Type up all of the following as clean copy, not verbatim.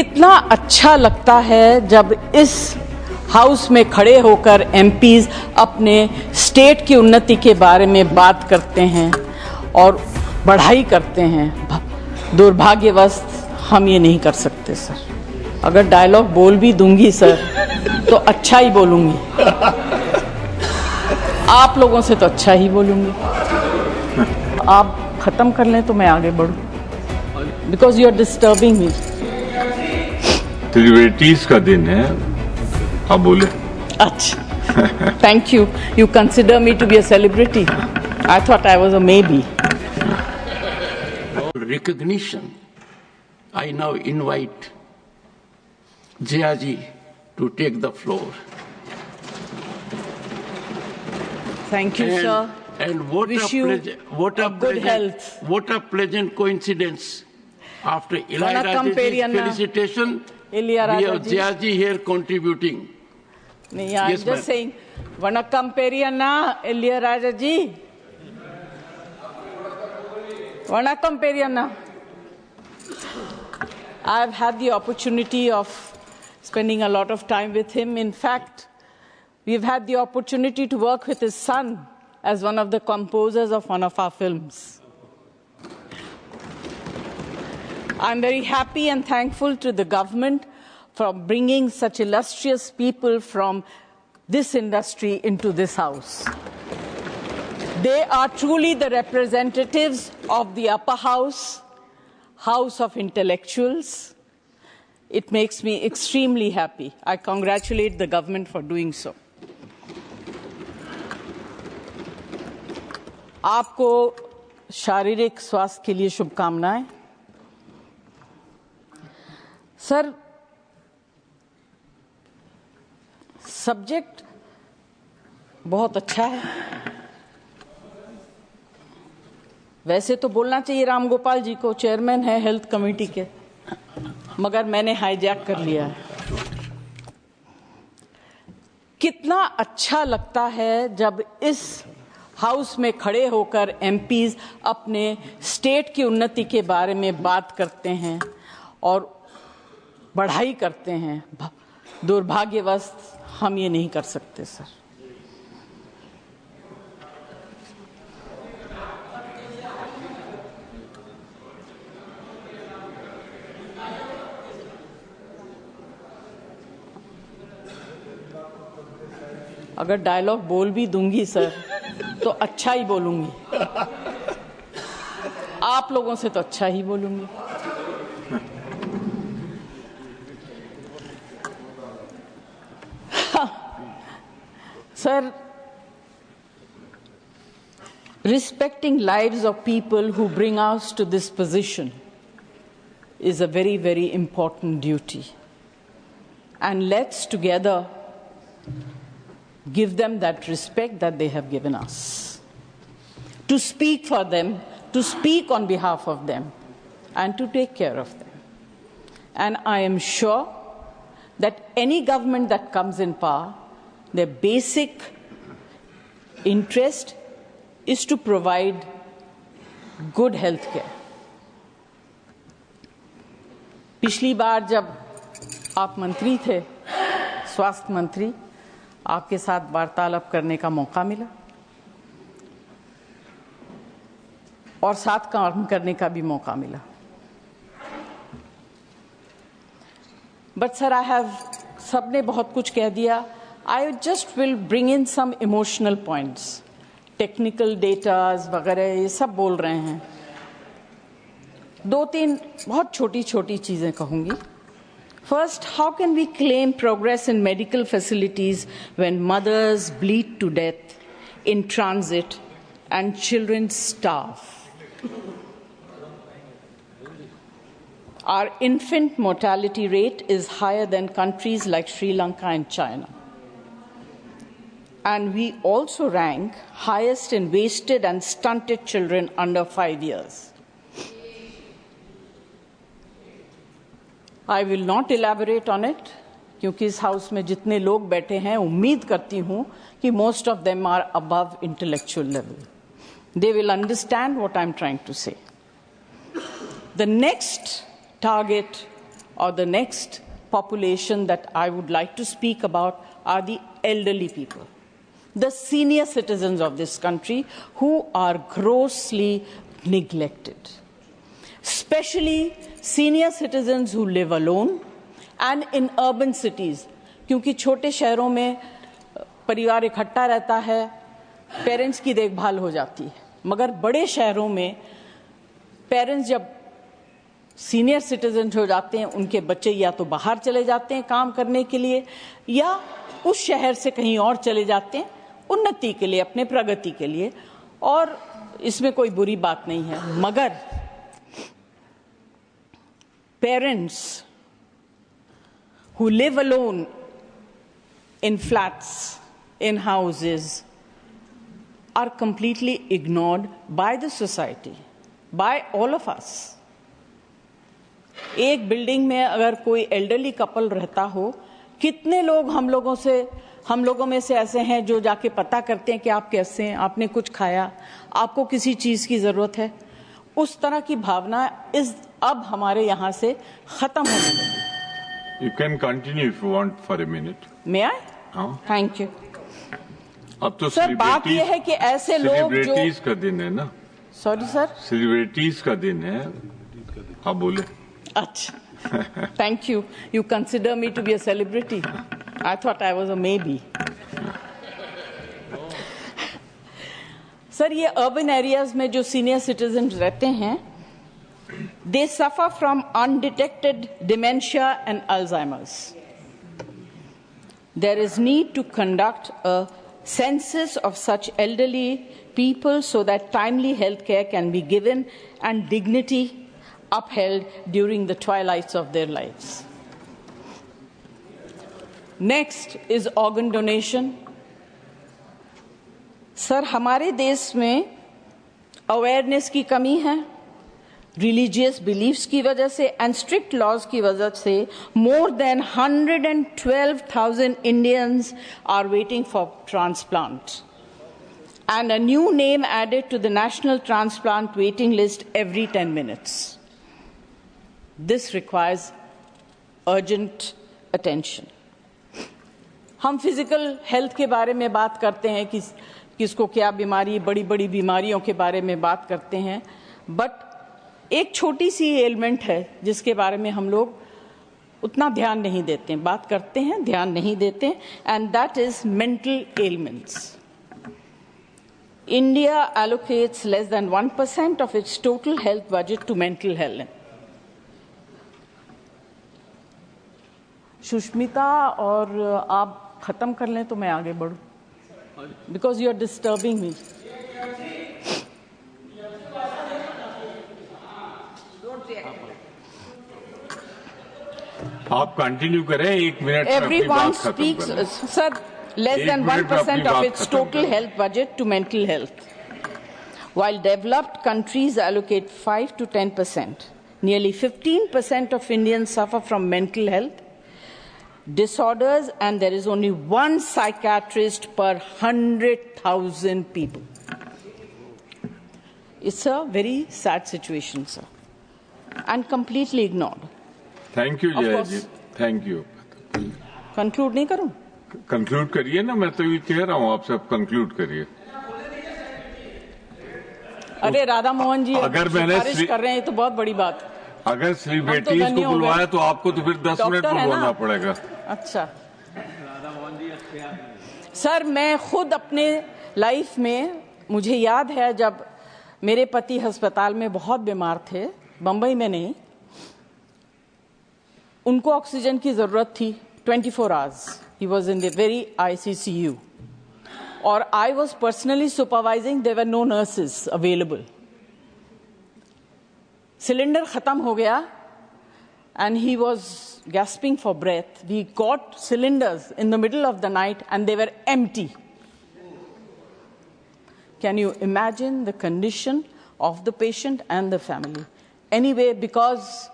कितना अच्छा लगता है जब इस हाउस में खड़े होकर एमपीज अपने स्टेट की उन्नति के बारे में बात करते हैं और बढ़ाई करते हैं। दुर्भाग्यवश हम ये नहीं कर सकते सर। अगर डायलॉग बोल भी दूंगी सर तो अच्छा ही बोलूंगी, आप लोगों से तो अच्छा ही बोलूंगी। आप खत्म कर लें तो मैं आगे बढ़ूं, because you are disturbing me. Celebrities का दिन है, आप बोले। अच्छा, thank you. You consider me to be a celebrity? I thought I was a maybe. Recognition, I now invite Jayaji to take the floor. Thank you, sir. And what Wish a you what a good pleasant, health. what a pleasant coincidence. After Vanakkam, Elijah's Periyanna. felicitation, we Ilayaraja have ji. Jayaji here contributing. No, I'm Yes, just ma'am. saying, Vanakkam Periyanna, Ilayaraja ji. Vanakkam Periyanna. I've had the opportunity of spending a lot of time with him. In fact, we've had the opportunity to work with his son as one of the composers of one of our films. I'm very happy and thankful to the government for bringing such illustrious people from this industry into this house. They are truly the representatives of the upper house, house of intellectuals. It makes me extremely happy. I congratulate the government for doing so. आपको शारीरिक स्वास्थ्य के लिए शुभकामनाएं। Sir, subject बहुत अच्छा है। वैसे तो बोलना चाहिए राम गोपाल जी को, चेयरमैन है हेल्थ कमेटी के, मगर मैंने हाईजैक कर लिया है। कितना अच्छा लगता है जब इस हाउस में खड़े होकर एमपीज अपने स्टेट की उन्नति के बारे में बात करते हैं और बढ़ाई करते हैं। दुर्भाग्यवश हम ये नहीं कर सकते सर। अगर डायलॉग बोल भी दूंगी सर तो अच्छा ही बोलूंगी, आप लोगों से तो अच्छा ही बोलूंगी। Sir, respecting lives of people who bring us to this position is a very, very important duty. And let's together give them that respect that they have given us. To speak for them, to speak on behalf of them, and to take care of them. And I am sure that any government that comes in power, their basic interest is to provide good health care. पिछली बार जब आप मंत्री थे, स्वास्थ्य मंत्री, आपके साथ वार्तालाप करने का मौका मिला और साथ काम करने का भी मौका मिला। बट सर, सबने बहुत कुछ कह दिया। I just will bring in some emotional points. Technical datas वगैरह ये सब बोल रहे हैं। दो तीन बहुत छोटी छोटी चीजें कहूंगी। First, how can we claim progress in medical facilities when mothers bleed to death in transit and children starve? Our infant mortality rate is higher than countries like Sri Lanka and China. And we also rank highest in wasted and stunted children under 5 years. I will not elaborate on it, क्योंकि इस house में जितने लोग बैठे हैं, उम्मीद करती हूं कि most of them are above intellectual level. They will understand what I'm trying to say. The next target or the next population that I would like to speak about are the elderly people, the senior citizens of this country who are grossly neglected, especially senior citizens who live alone and in urban cities. क्योंकि छोटे शहरों में परिवार इकट्ठा रहता है, parents की देखभाल हो जाती है, मगर बड़े शहरों में पेरेंट्स जब सीनियर सिटीजन हो जाते हैं, उनके बच्चे या तो बाहर चले जाते हैं काम करने के लिए या उस शहर से कहीं और चले जाते हैं उन्नति के लिए, अपने प्रगति के लिए, और इसमें कोई बुरी बात नहीं है। मगर parents who live alone in flats, in houses, are completely ignored by the society, by all of us. एक बिल्डिंग में अगर कोई एल्डरली कपल रहता हो, कितने लोग हम लोगों में से ऐसे हैं जो जाके पता करते हैं कि आप कैसे हैं, आपने कुछ खाया, आपको किसी चीज की जरूरत है। उस तरह की भावना अब हमारे यहाँ से खत्म होने लगी। You can continue if you want for a minute. May I? हाँ। Thank you. अब तो सर बात यह है कि ऐसे लोग जो सेलिब्रिटीज का दिन है ना। सॉरी सर, सेलिब्रिटीज का दिन है, आप बोले। अच्छा, thank you, you consider me to be a celebrity. I thought I was a maybe. Sir, ये अर्बन एरियाज में जो सीनियर सिटीजन रहते हैं, they suffer from undetected dementia and Alzheimer's. There is need to conduct a census of such elderly people so that timely health care can be given and dignity upheld during the twilights of their lives. Next is organ donation. Sir, हमारे देश में awareness की कमी है, religious beliefs की वजह से and strict laws की वजह से more than 112,000 Indians are waiting for transplant and a new name added to the national transplant waiting list every 10 minutes. This requires urgent attention. हम फिजिकल हेल्थ के बारे में बात करते हैं कि किसको क्या बीमारी, बड़ी बड़ी बीमारियों के बारे में बात करते हैं, बट एक छोटी सी एलिमेंट है जिसके बारे में हम लोग उतना ध्यान नहीं देते हैं, बात करते हैं, ध्यान नहीं देते, and that is mental elements. India allocates less than 1% of its total health budget to mental health. Sushmita, और आप खत्म कर लें तो मैं आगे बढ़ूं, because you are disturbing me. आप कंटिन्यू करें, 1 मिनट में अपनी बात खत्म करें. Sir, less than 1% of its total health budget to mental health, while developed countries allocate 5 to 10%. Nearly 15% of Indians suffer from mental health disorders, and there is only one psychiatrist per 100,000 people. It's a very sad situation, sir, and completely ignored. Thank you Jaya ji, thank you. Conclude नहीं करूं? Conclude करिए ना, मैं तो ये कह रहा हूँ, आप सब कंक्लूड करिए. अरे राधा मोहन जी, अगर मैंने सिफारिश कर रहे हैं तो बहुत बड़ी बात. अगर सेलिब्रिटीज को बुलवाया तो आपको तो फिर 10 मिनट बुलवाना पड़ेगा. अच्छा सर, मैं खुद अपने लाइफ में, मुझे याद है जब मेरे पति अस्पताल में बहुत बीमार थे, बंबई में नहीं, उनको ऑक्सीजन की जरूरत थी 24 hours. He was in the very ICCU. और I was personally supervising, there were no nurses available. Cylinder खत्म हो गया and he was gasping for breath. We got cylinders in the middle of the night and they were empty. Can you imagine the condition of the patient and the family? Anyway, because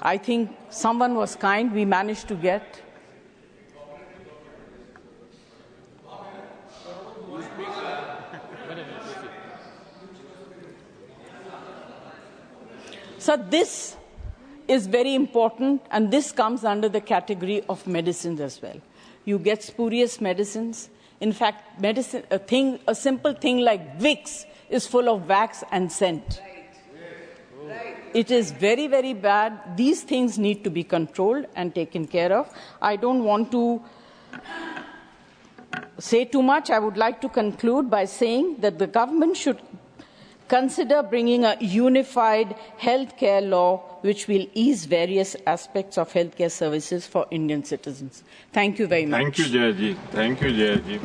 I think someone was kind, we managed to get. So this is very important, and this comes under the category of medicines as well. You get spurious medicines. In fact, a simple thing like Vicks is full of wax and scent. It is very, very bad. These things need to be controlled and taken care of. I don't want to say too much. I would like to conclude by saying that the government should consider bringing a unified healthcare law which will ease various aspects of healthcare services for Indian citizens. Thank you very much. Thank you, Jaya ji. Thank you, Jaya ji.